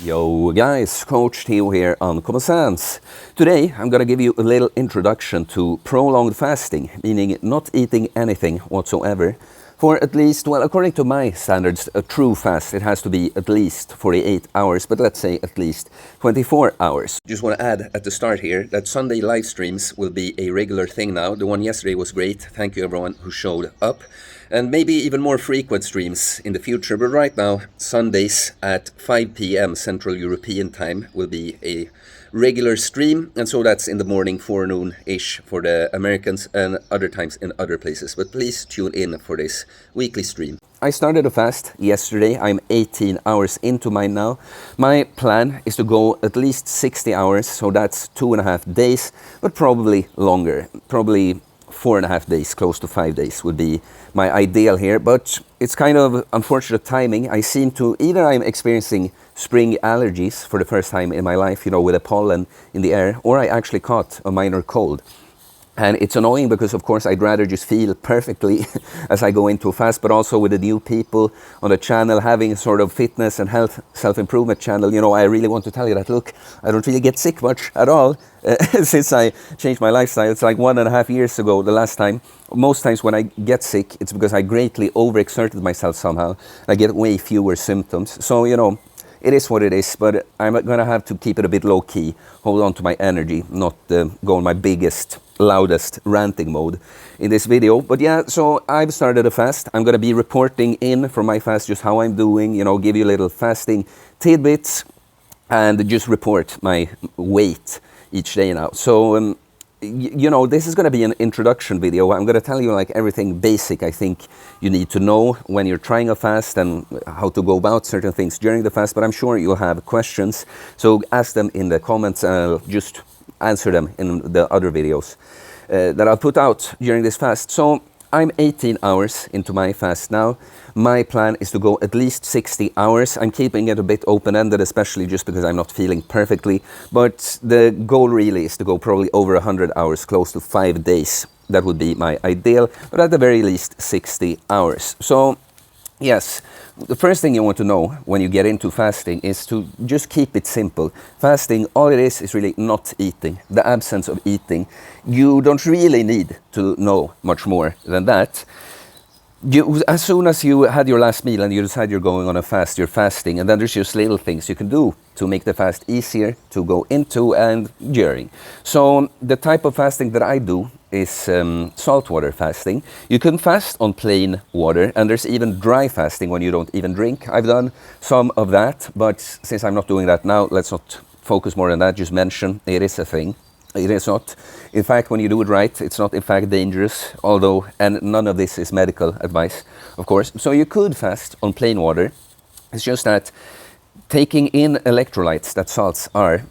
Yo guys, Coach Theo here on Common Sense. Today I'm gonna give you a little introduction to prolonged fasting, meaning not eating anything whatsoever for at least, well, according to my standards, a true fast, it has to be at least 48 hours, but let's say at least 24 hours. Just want to add at the start here that Sunday live streams will be a regular thing now. The one yesterday was great. Thank you everyone who showed up. And maybe even more frequent streams in the future, but right now, Sundays at 5 p.m. Central European time will be a regular stream, and so that's in the morning, forenoon-ish for the Americans, and other times in other places. But please tune in for this weekly stream. I started a fast yesterday. I'm 18 hours into mine now. My plan is to go at least 60 hours, so that's 2.5 days, but probably longer. Probably 4.5 days, close to 5 days would be my ideal here, but it's kind of unfortunate timing. I seem to, either I'm experiencing spring allergies for the first time in my life, you know, with the pollen in the air, or I actually caught a minor cold. And it's annoying because, of course, I'd rather just feel perfectly as I go into a fast, but also with the new people on the channel, having a sort of fitness and health self-improvement channel, you know, I really want to tell you that, look, I don't really get sick much at all since I changed my lifestyle. It's like 1.5 years ago, the last time. Most times when I get sick, it's because I greatly overexerted myself somehow. I get way fewer symptoms. So, you know, it is what it is, but I'm going to have to keep it a bit low-key, hold on to my energy, not go in my biggest, loudest ranting mode in this video. But yeah, so I've started a fast. I'm going to be reporting in from my fast just how I'm doing, you know, give you little fasting tidbits and just report my weight each day now. So, you know, this is going to be an introduction video. I'm going to tell you like everything basic I think you need to know when you're trying a fast and how to go about certain things during the fast, but I'm sure you'll have questions. So ask them in the comments and I'll just answer them in the other videos that I'll put out during this fast. So I'm 18 hours into my fast now. My plan is to go at least 60 hours. I'm keeping it a bit open-ended, especially just because I'm not feeling perfectly. But the goal really is to go probably over 100 hours, close to 5 days. That would be my ideal, but at the very least 60 hours. So yes, the first thing you want to know when you get into fasting is to just keep it simple. Fasting, all it is really not eating, the absence of eating. You don't really need to know much more than that. As soon as you had your last meal and you decide you're going on a fast, you're fasting, and then there's just little things you can do to make the fast easier to go into and during. So the type of fasting that I do is saltwater fasting. You can fast on plain water, and there's even dry fasting when you don't even drink. I've done some of that, but since I'm not doing that now, let's not focus more on that, just mention it is a thing. It is not. In fact, when you do it right, it's not in fact dangerous, although, and none of this is medical advice, of course. So you could fast on plain water. It's just that taking in electrolytes that salts are,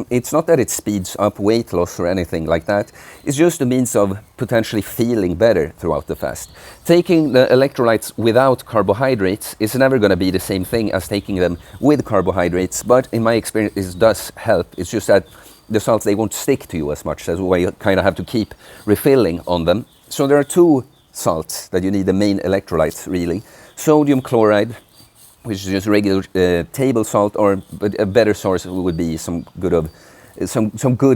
it's not that it speeds up weight loss or anything like that. It's just a means of potentially feeling better throughout the fast. Taking the electrolytes without carbohydrates is never going to be the same thing as taking them with carbohydrates, but in my experience, it does help. It's just that the salts, they won't stick to you as much. That's why you kind of have to keep refilling on them. So there are two salts that you need, the main electrolytes really. Sodium chloride, which is just regular table salt, or but a better source would be some good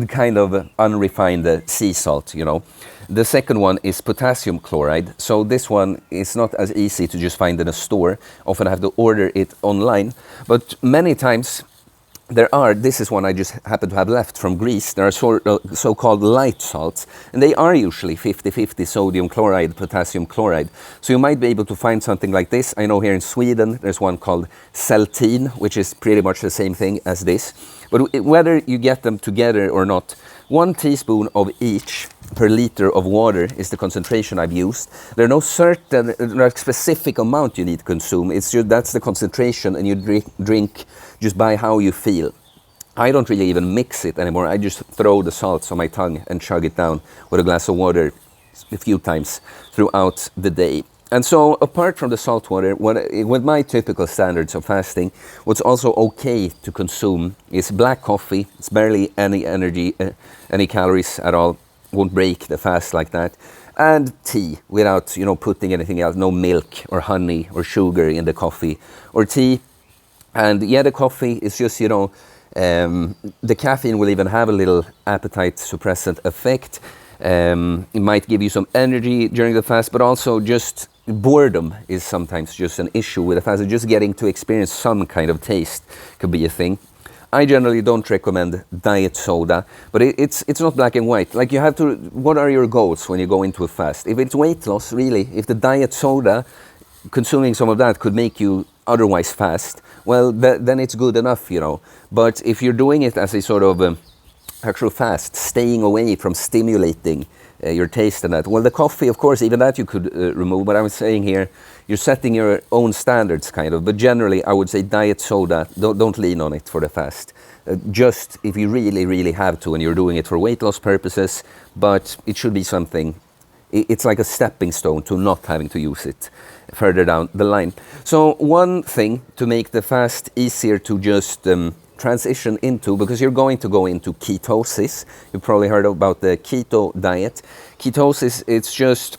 kind of unrefined sea salt, you know. The second one is potassium chloride. So this one is not as easy to just find in a store. Often I have to order it online, but many times this is one I just happen to have left from Greece. There are so-called light salts, and they are usually 50-50 sodium chloride, potassium chloride. So you might be able to find something like this. I know here in Sweden, there's one called Saltine, which is pretty much the same thing as this. But whether you get them together or not, 1 teaspoon of each per liter of water is the concentration I've used. There's no specific amount you need to consume. It's just that's the concentration, and you drink just by how you feel. I don't really even mix it anymore. I just throw the salts on my tongue and chug it down with a glass of water a few times throughout the day. And so apart from the salt water, with my typical standards of fasting, what's also okay to consume is black coffee. It's barely any energy, any calories at all. Won't break the fast like that. And tea without, you know, putting anything else, no milk or honey or sugar in the coffee or tea. And yeah, the coffee is just, you know, the caffeine will even have a little appetite suppressant effect. It might give you some energy during the fast, but also just boredom is sometimes just an issue with the fast. Just getting to experience some kind of taste could be a thing. I generally don't recommend diet soda, but it's not black and white. Like, you have to, what are your goals when you go into a fast? If it's weight loss, really, if the diet soda, consuming some of that could make you otherwise fast, well, then it's good enough, you know. But if you're doing it as a sort of actual fast, staying away from stimulating your taste and that, well, the coffee, of course, even that you could remove. But I'm saying here, you're setting your own standards, kind of. But generally, I would say diet soda, don't lean on it for the fast. Just if you really, really have to, and you're doing it for weight loss purposes, but it should be something, it's like a stepping stone to not having to use it further down the line. So one thing to make the fast easier to just transition into, because you're going to go into ketosis. You've probably heard about the keto diet. Ketosis, it's just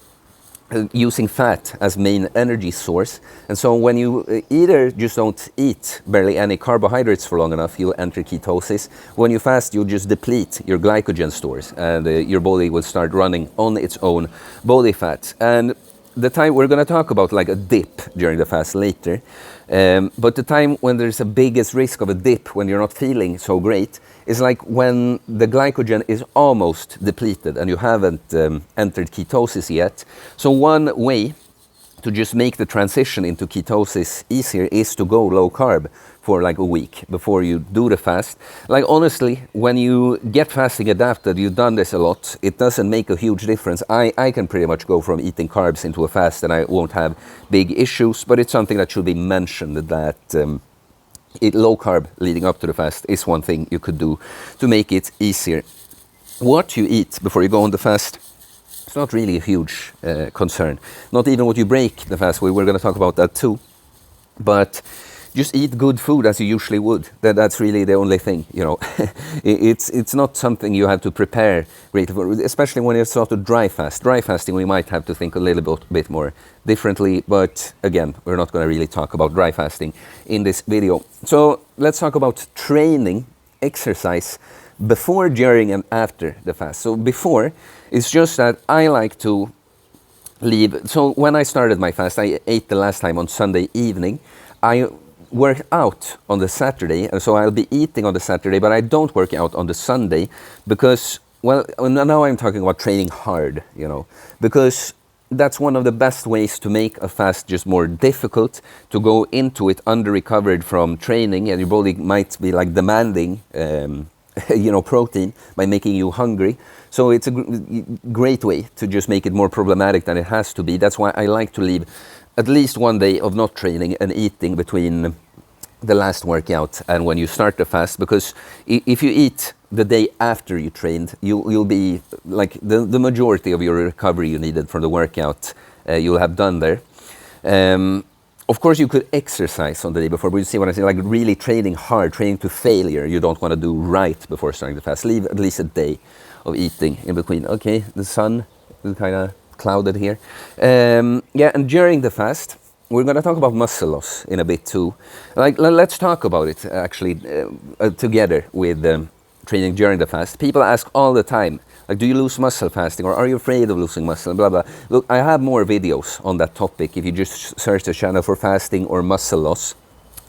using fat as main energy source. And so when you either just don't eat barely any carbohydrates for long enough, you'll enter ketosis. When you fast, you'll just deplete your glycogen stores, and your body will start running on its own body fat. And the time we're going to talk about, like a dip during the fast later, but the time when there's a biggest risk of a dip, when you're not feeling so great, is like when the glycogen is almost depleted and you haven't entered ketosis yet. So one way to just make the transition into ketosis easier is to go low carb for like a week before you do the fast. Like, honestly, when you get fasting adapted, you've done this a lot, it doesn't make a huge difference. I can pretty much go from eating carbs into a fast and I won't have big issues, but it's something that should be mentioned, that low carb leading up to the fast is one thing you could do to make it easier. What you eat before you go on the fast, it's not really a huge concern. Not even what you break the fast with. We're going to talk about that too. But just eat good food as you usually would. That's really the only thing, you know. It's not something you have to prepare greatly for, especially when you start to dry fast. Dry fasting, we might have to think a little bit more differently. But again, we're not going to really talk about dry fasting in this video. So let's talk about training, exercise, before, during, and after the fast. So before, it's just that I like to leave. So when I started my fast, I ate the last time on Sunday evening. I work out on the Saturday, and so I'll be eating on the Saturday, but I don't work out on the Sunday because, well, now I'm talking about training hard, you know, because that's one of the best ways to make a fast just more difficult, to go into it under-recovered from training, and your body might be like demanding you know, protein by making you hungry. So it's a great way to just make it more problematic than it has to be. That's why I like to leave at least one day of not training and eating between the last workout and when you start the fast, because if you eat the day after you trained, you'll be like the majority of your recovery you needed from the workout you'll have done there. Of course, you could exercise on the day before, but you see what I say, like really training hard, training to failure, you don't want to do right before starting the fast. Leave at least a day of eating in between. Okay, the sun is kind of clouded here. Yeah, and during the fast, we're going to talk about muscle loss in a bit too. Like, let's talk about it actually together with training during the fast. People ask all the time, like, do you lose muscle fasting, or are you afraid of losing muscle, blah, blah. Look, I have more videos on that topic if you just search the channel for fasting or muscle loss.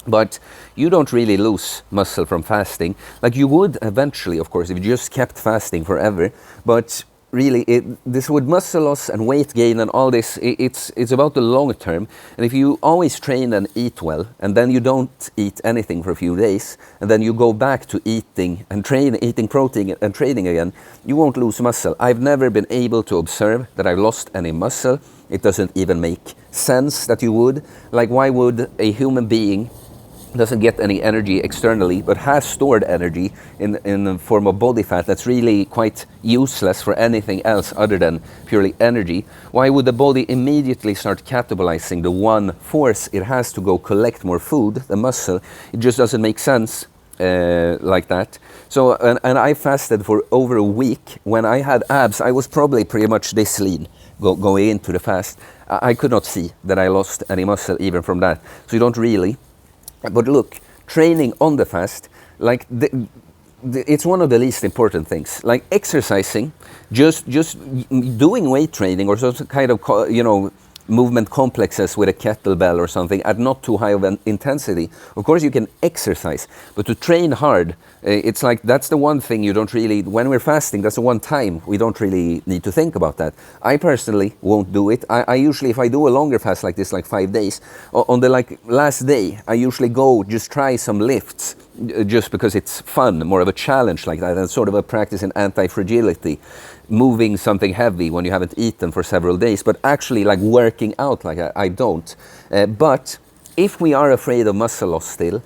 But you don't really lose muscle from fasting. Like, you would eventually, of course, if you just kept fasting forever. But really, this with muscle loss and weight gain and all this, it's about the long term. And if you always train and eat well, and then you don't eat anything for a few days, and then you go back to eating and eating protein and training again, you won't lose muscle. I've never been able to observe that I've lost any muscle. It doesn't even make sense that you would. Like, why would a human being doesn't get any energy externally, but has stored energy in the form of body fat that's really quite useless for anything else other than purely energy? Why would the body immediately start catabolizing the one force it has to go collect more food, the muscle? It just doesn't make sense like that. So, and I fasted for over a week. When I had abs, I was probably pretty much this lean going into the fast. I could not see that I lost any muscle even from that. So you don't really. But look, training on the fast, like it's one of the least important things. Like exercising, just doing weight training or some kind of movement complexes with a kettlebell or something at not too high of an intensity. Of course you can exercise, but to train hard, it's like that's the one thing you don't really, when we're fasting, that's the one time we don't really need to think about that. I personally won't do it. I usually, if I do a longer fast like this, like 5 days, on the last day, I usually go just try some lifts, just because it's fun, more of a challenge like that, and sort of a practice in anti-fragility, moving something heavy when you haven't eaten for several days, but actually like working out like I don't. But if we are afraid of muscle loss still,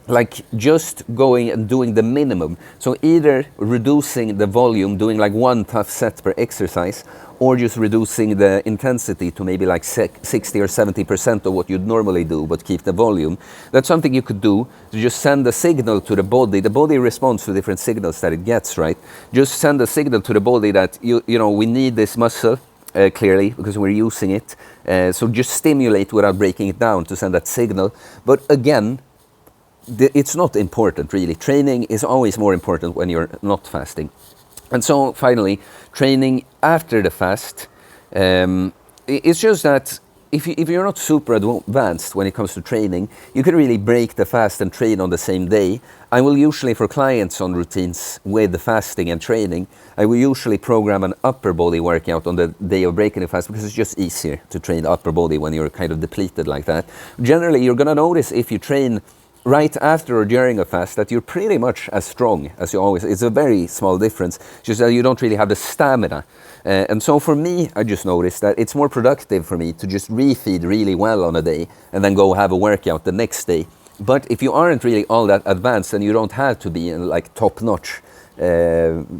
like just going and doing the minimum, so either reducing the volume, doing like 1 tough set per exercise, or just reducing the intensity to maybe like 60 or 70% of what you'd normally do, but keep the volume. That's something you could do to just send a signal to the body. The body responds to different signals that it gets, right? Just send a signal to the body that, we need this muscle, clearly, because we're using it. So just stimulate without breaking it down to send that signal. But again, it's not important, really. Training is always more important when you're not fasting. And so finally, training after the fast, it's just that if you're not super advanced when it comes to training, you can really break the fast and train on the same day. I will usually, for clients on routines with the fasting and training, I will usually program an upper body workout on the day of breaking the fast, because it's just easier to train the upper body when you're kind of depleted like that. Generally, you're going to notice if you train right after or during a fast that you're pretty much as strong as you always. It's a very small difference, just that you don't really have the stamina. And so for me, I just noticed that it's more productive for me to just refeed really well on a day and then go have a workout the next day. But if you aren't really all that advanced, and you don't have to be in like top-notch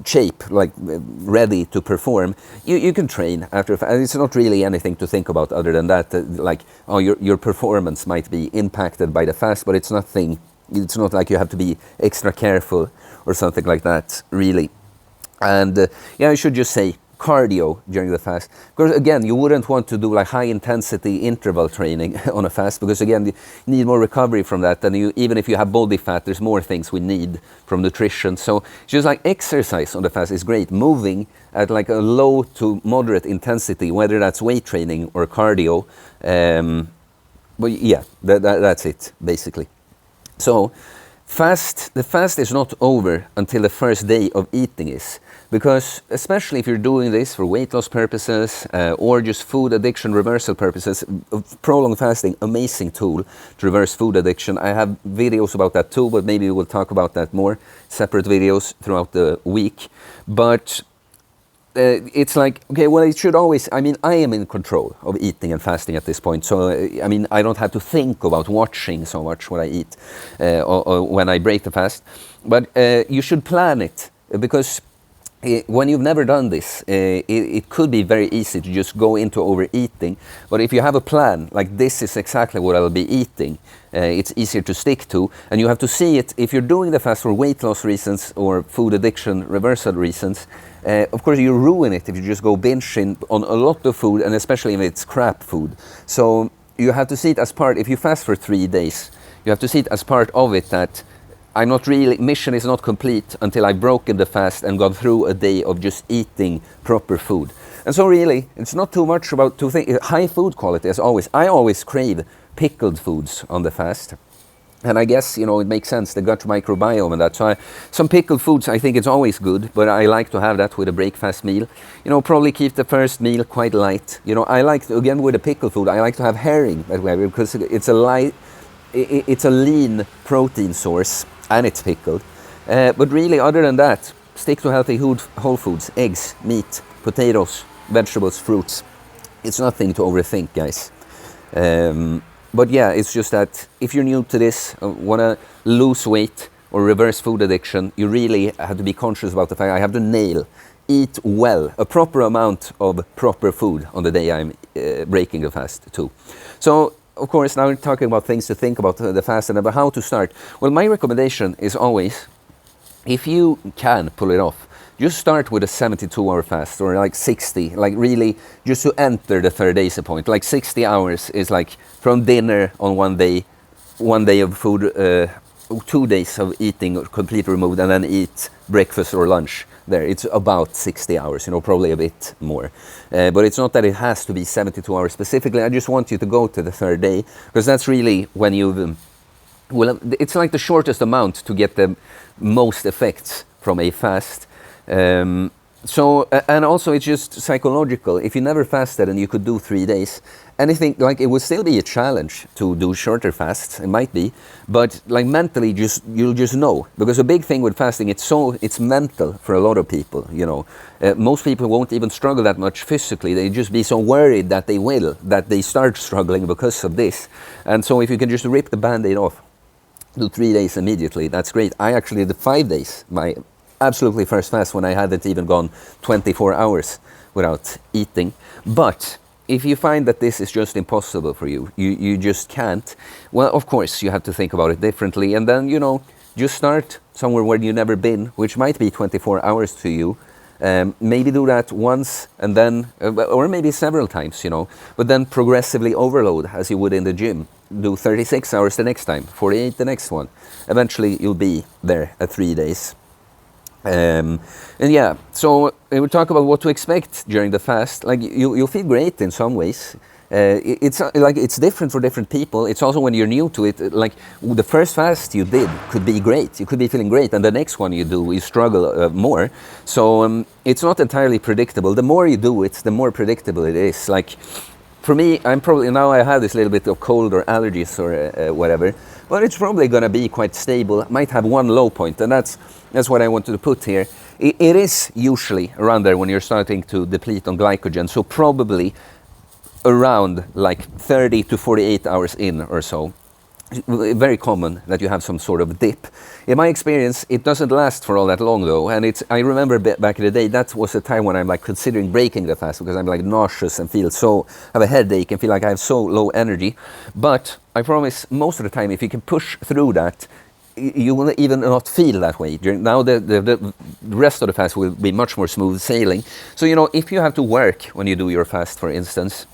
shape, like ready to perform, you can train after. It's not really anything to think about other than that, like, oh, your performance might be impacted by the fast, but it's nothing. It's not like you have to be extra careful or something like that, really. And I should just say cardio during the fast, because again, you wouldn't want to do like high intensity interval training on a fast, because again, you need more recovery from that. And even if you have body fat, there's more things we need from nutrition. So just like exercise on the fast is great, moving at like a low to moderate intensity, whether that's weight training or cardio. But yeah, that's it basically. So the fast is not over until the first day of eating is. Because especially if you're doing this for weight loss purposes or just food addiction reversal purposes, prolonged fasting, amazing tool to reverse food addiction. I have videos about that too, but maybe we'll talk about that more, separate videos throughout the week. But it's like, okay, well, it should always, I am in control of eating and fasting at this point. So, I don't have to think about watching so much what I eat or when I break the fast. But you should plan it, because when you've never done this, it could be very easy to just go into overeating. But if you have a plan, like this is exactly what I'll be eating, it's easier to stick to. And you have to see it, if you're doing the fast for weight loss reasons or food addiction reversal reasons, of course you ruin it if you just go binging on a lot of food, and especially if it's crap food. So you have to see it as part, if you fast for 3 days, you have to see it as part of it, that mission is not complete until I've broken the fast and gone through a day of just eating proper food. And so really, it's not too much about to think, high food quality as always. I always crave pickled foods on the fast. And I guess, it makes sense, the gut microbiome and that. So some pickled foods, I think it's always good, but I like to have that with a breakfast meal. Probably keep the first meal quite light. I like to, again, with the pickled food, I like to have herring that way, because it's a lean protein source, and it's pickled. But really, other than that, stick to healthy whole foods, eggs, meat, potatoes, vegetables, fruits. It's nothing to overthink, guys. But yeah, it's just that if you're new to this, want to lose weight or reverse food addiction, you really have to be conscious about the fact I have to eat well, a proper amount of proper food on the day I'm breaking the fast too. So, of course, now we're talking about things to think about the fast and about how to start. Well, my recommendation is always, if you can pull it off, just start with a 72-hour fast, or like 60, like really just to enter the 30 days point. Like 60 hours is like from dinner on one day 1 day of food, 2 days of eating completely removed, and then eat breakfast or lunch there. It's about 60 hours, probably a bit more. But it's not that it has to be 72 hours specifically. I just want you to go to the 3rd day, because that's really when you've, well, it's like the shortest amount to get the most effects from a fast. And also it's just psychological. If you never fasted and you could do 3 days, anything, like, it would still be a challenge to do shorter fasts, it might be, but like mentally you'll just know, because a big thing with fasting, it's mental for a lot of people, most people won't even struggle that much physically. They just be so worried that they start struggling because of this. And so if you can just rip the band-aid off, do 3 days immediately, that's great. I actually did 5 days, my absolutely first fast, when I hadn't even gone 24 hours without eating. But if you find that this is just impossible for you, you just can't, well, of course you have to think about it differently, and then just start somewhere where you've never been, which might be 24 hours to you. Maybe do that once, and then or maybe several times, but then progressively overload, as you would in the gym. Do 36 hours the next time, 48 the next one. Eventually you'll be there at 3 days. And yeah, so we'll talk about what to expect during the fast. Like, you'll feel great in some ways. It's different for different people. It's also when you're new to it, like the first fast you did could be great. You could be feeling great, and the next one you do, you struggle more. So it's not entirely predictable. The more you do it, the more predictable it is. Like, for me, now I have this little bit of cold or allergies or whatever, but it's probably going to be quite stable. Might have one low point, and that's what I wanted to put here. It is usually around there when you're starting to deplete on glycogen, so probably around like 30 to 48 hours in or so. Very common that you have some sort of dip. In my experience, it doesn't last for all that long though, and I remember back in the day, that was a time when I'm like considering breaking the fast, because I'm like nauseous and have a headache and feel like I have so low energy. But I promise, most of the time, if you can push through that, you will even not feel that way. Now the rest of the fast will be much more smooth sailing. So if you have to work when you do your fast, for instance,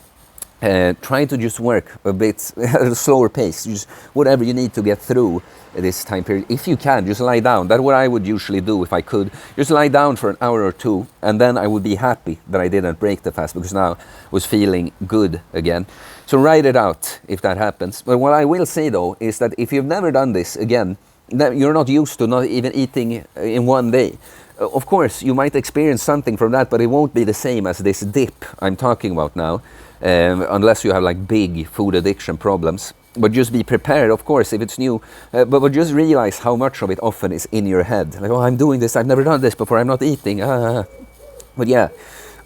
try to just work a bit at a slower pace, just whatever you need to get through this time period. If you can, just lie down. That's what I would usually do if I could. Just lie down for an hour or two, and then I would be happy that I didn't break the fast, because now I was feeling good again. So write it out if that happens. But what I will say though is that if you've never done this, again, that you're not used to not even eating in 1 day. Of course, you might experience something from that, but it won't be the same as this dip I'm talking about now. Unless you have like big food addiction problems. But just be prepared, of course, if it's new. But just realize how much of it often is in your head. Like, oh, I'm doing this, I've never done this before, I'm not eating. But yeah,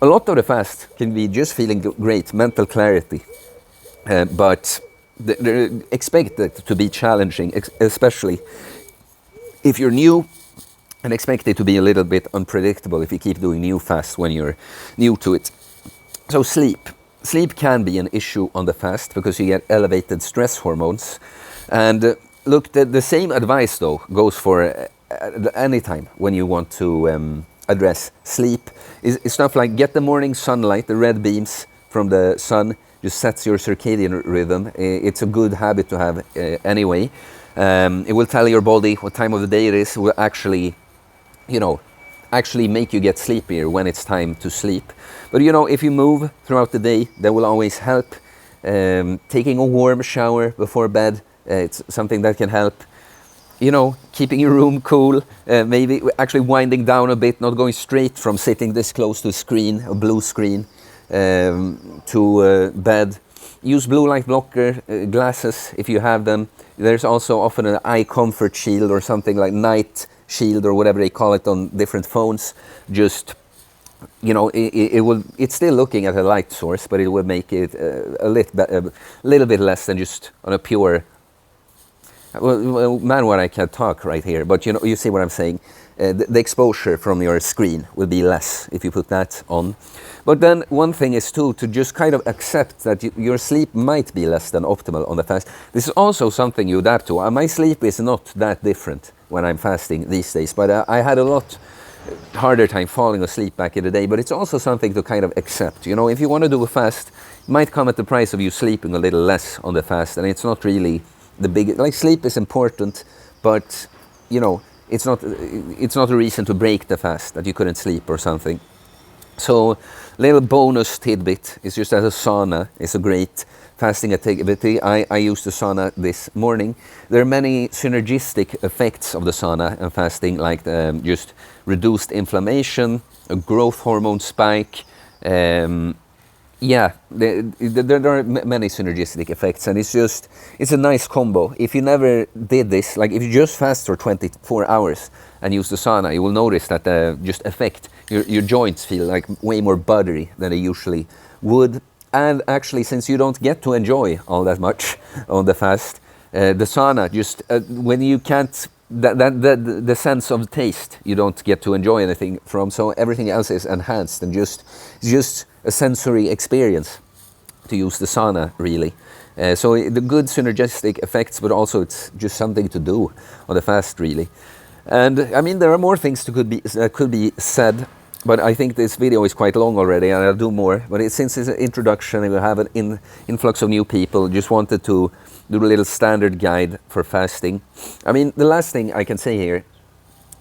a lot of the fast can be just feeling great, mental clarity. But expect it to be challenging, especially if you're new, and expect it to be a little bit unpredictable if you keep doing new fasts when you're new to it. So sleep. Sleep can be an issue on the fast because you get elevated stress hormones. And look, the same advice though goes for any time when you want to address sleep. Is stuff like get the morning sunlight, the red beams from the sun, just sets your circadian rhythm. It's a good habit to have anyway. It will tell your body what time of the day it is. It will actually make you get sleepier when it's time to sleep. But if you move throughout the day, that will always help. Taking a warm shower before bed, it's something that can help. Keeping your room cool, maybe actually winding down a bit, not going straight from sitting this close to a blue screen, to bed. Use blue light blocker glasses if you have them. There's also often an eye comfort shield or something like night shield or whatever they call it on different phones. Just it's still looking at a light source, but it will make it a little bit less than just on a pure. Well, man, what I can't talk right here, but you see what I'm saying. The exposure from your screen will be less if you put that on. But then one thing is too to just kind of accept that your sleep might be less than optimal on the fast. This is also something you adapt to. My sleep is not that different when I'm fasting these days, but I had a lot harder time falling asleep back in the day. But it's also something to kind of accept. If you want to do a fast, it might come at the price of you sleeping a little less on the fast, and it's not really the big, like sleep is important, but you know, it's not a reason to break the fast that you couldn't sleep or something. So, little bonus tidbit is just that a sauna is a great fasting activity. I used the sauna this morning. There are many synergistic effects of the sauna and fasting, like just reduced inflammation, a growth hormone spike. Yeah, there are many synergistic effects, and it's a nice combo. If you never did this, like if you just fast for 24 hours and use the sauna, you will notice that just affect your joints feel like way more buttery than they usually would. And actually, since you don't get to enjoy all that much on the fast, the sauna just when you can't the sense of taste you don't get to enjoy anything from, so everything else is enhanced and just a sensory experience to use the sauna, really. So the good synergistic effects, but also it's just something to do on the fast, really. And I mean, there are more things that could be said, but I think this video is quite long already, and I'll do more. But since it's an introduction and we have an influx of new people, just wanted to do a little standard guide for fasting. I mean, the last thing I can say here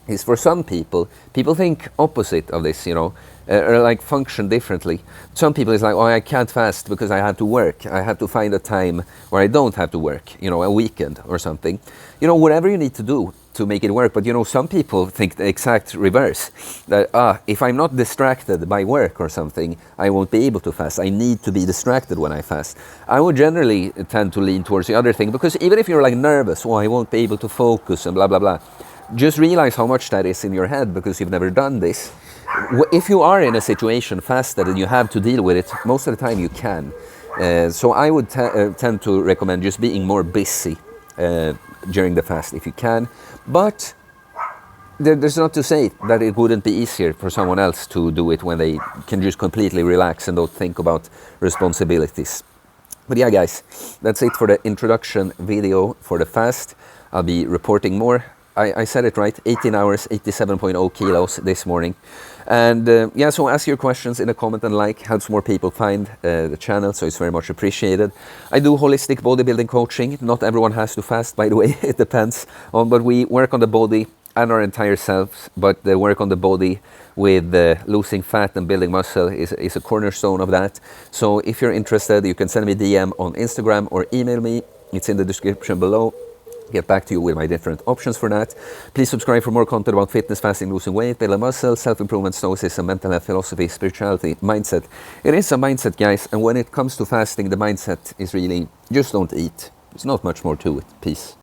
is, for some people think opposite of this, you know, or like function differently. Some people is like, oh, I can't fast because I have to work. I have to find a time where I don't have to work, you know, a weekend or something. You know, whatever you need to do to make it work. But you know, some people think the exact reverse, that if I'm not distracted by work or something, I won't be able to fast. I need to be distracted when I fast. I would generally tend to lean towards the other thing, because even if you're like nervous, oh, I won't be able to focus and blah blah blah, just realize how much that is in your head because you've never done this. If you are in a situation fasted and you have to deal with it, most of the time you can. So I would tend to recommend just being more busy during the fast if you can. But there's not to say that it wouldn't be easier for someone else to do it when they can just completely relax and don't think about responsibilities. But yeah, guys, that's it for the introduction video for the fast. I'll be reporting more. I said it right, 18 hours, 87.0 kilos this morning. And yeah, so ask your questions in a comment and like, helps more people find the channel, so it's very much appreciated. I do holistic bodybuilding coaching. Not everyone has to fast, by the way, it depends on, but we work on the body and our entire selves, but the work on the body with losing fat and building muscle is a cornerstone of that. So if you're interested, you can send me a DM on Instagram or email me. It's in the description below. Get back to you with my different options for that. Please subscribe for more content about fitness, fasting, losing weight, building muscle, self-improvement, stoicism, mental health, philosophy, spirituality, mindset. It is a mindset, guys, and when it comes to fasting, the mindset is really just don't eat. There's not much more to it. Peace.